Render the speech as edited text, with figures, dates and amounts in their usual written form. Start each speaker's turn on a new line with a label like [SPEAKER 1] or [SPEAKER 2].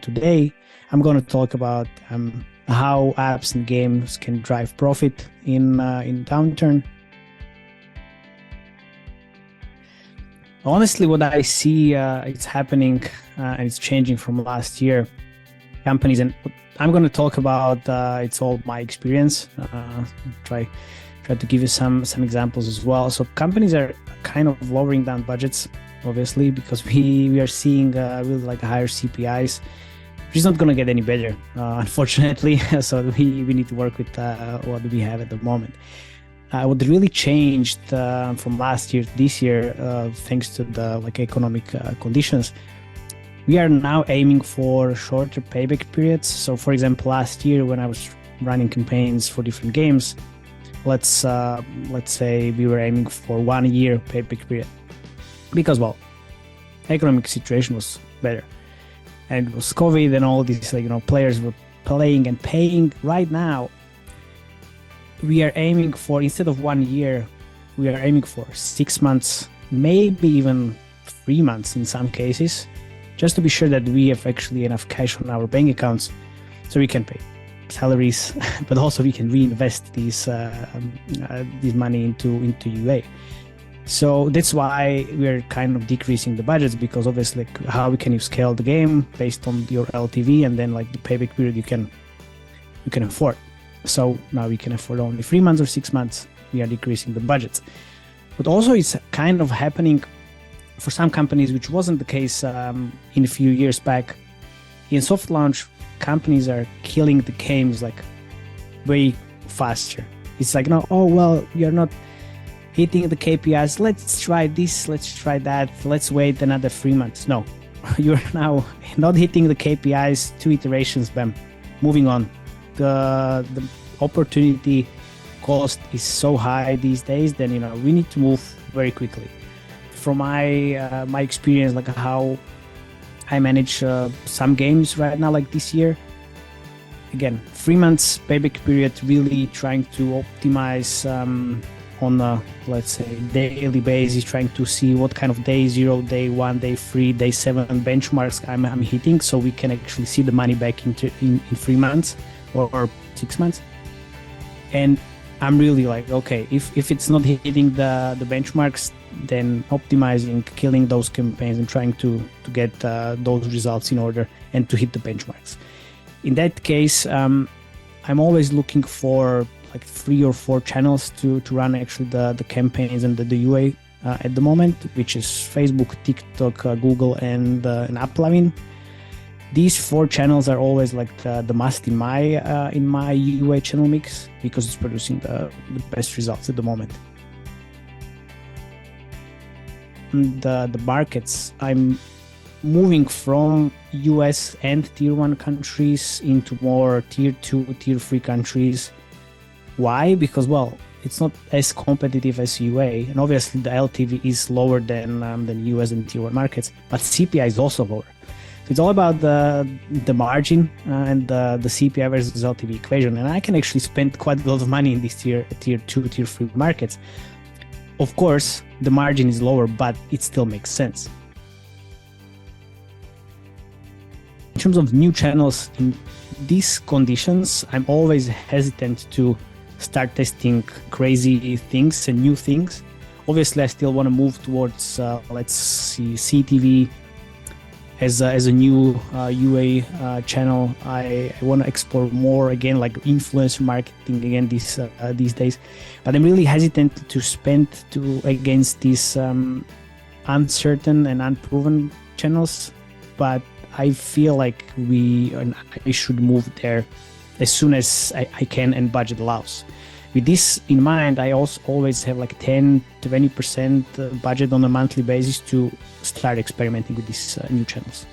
[SPEAKER 1] today I'm going to talk about how apps and games can drive profit in downturn. Honestly, what I see it's happening and it's changing from last year. Companies, and I'm going to talk about it's all my experience. Try to give you some examples as well. So companies are kind of lowering down budgets, obviously, because we are seeing really like higher CPIs, which is not going to get any better, unfortunately. So we need to work with what we have at the moment. What really changed from last year to this year, thanks to the economic conditions, we are now aiming for shorter payback periods. So, for example, last year when I was running campaigns for different games, let's say we were aiming for 1 year payback period, because economic situation was better, and it was COVID, and all these players were playing and paying. Right now, we are aiming for, instead of 1 year, we are aiming for 6 months, maybe even 3 months in some cases, just to be sure that we have actually enough cash on our bank accounts so we can pay salaries, but also we can reinvest this money into UA. So that's why we're kind of decreasing the budgets, because obviously how can you scale the game based on your LTV, and then the payback period you can afford. So now we can afford only 3 months or 6 months. We are decreasing the budgets. But also it's kind of happening for some companies, which wasn't the case in a few years back. In soft launch, companies are killing the games way faster. It's you're not hitting the KPIs. Let's try this, let's try that, let's wait another 3 months. No, you're now not hitting the KPIs, 2 iterations, bam, moving on. The opportunity cost is so high these days, then we need to move very quickly. From my experience, how I manage some games right now, this year, again, 3 months payback period, really trying to optimize on a, let's say, daily basis, trying to see what kind of day 0, day 1, day 3, day 7 benchmarks I'm hitting, so we can actually see the money back in 3 months or 6 months. And I'm really okay, if it's not hitting the benchmarks, then optimizing, killing those campaigns and trying to get those results in order and to hit the benchmarks. In that case, I'm always looking for 3 or 4 channels to run actually the campaigns and the UA at the moment, which is Facebook, TikTok, Google, and AppsFlyer. These 4 channels are always the must in my UA channel mix, because it's producing the best results at the moment. The markets, I'm moving from US and tier 1 countries into more tier 2, tier 3 countries. Why? Because it's not as competitive as UA, and obviously the LTV is lower than US and tier 1 markets, but CPI is also lower. So it's all about the margin and the CPI versus LTV equation, and I can actually spend quite a lot of money in these tier 2, tier 3 markets. Of course, the margin is lower, but it still makes sense. In terms of new channels, in these conditions, I'm always hesitant to start testing crazy things and new things. Obviously, I still want to move towards, let's see, CTV as a new UA channel. I want to explore more again, influencer marketing again these days. But I'm really hesitant to spend against these uncertain and unproven channels. But I feel I should move there as soon as I can and budget allows. With this in mind, I also always have 10-20% budget on a monthly basis to start experimenting with these new channels.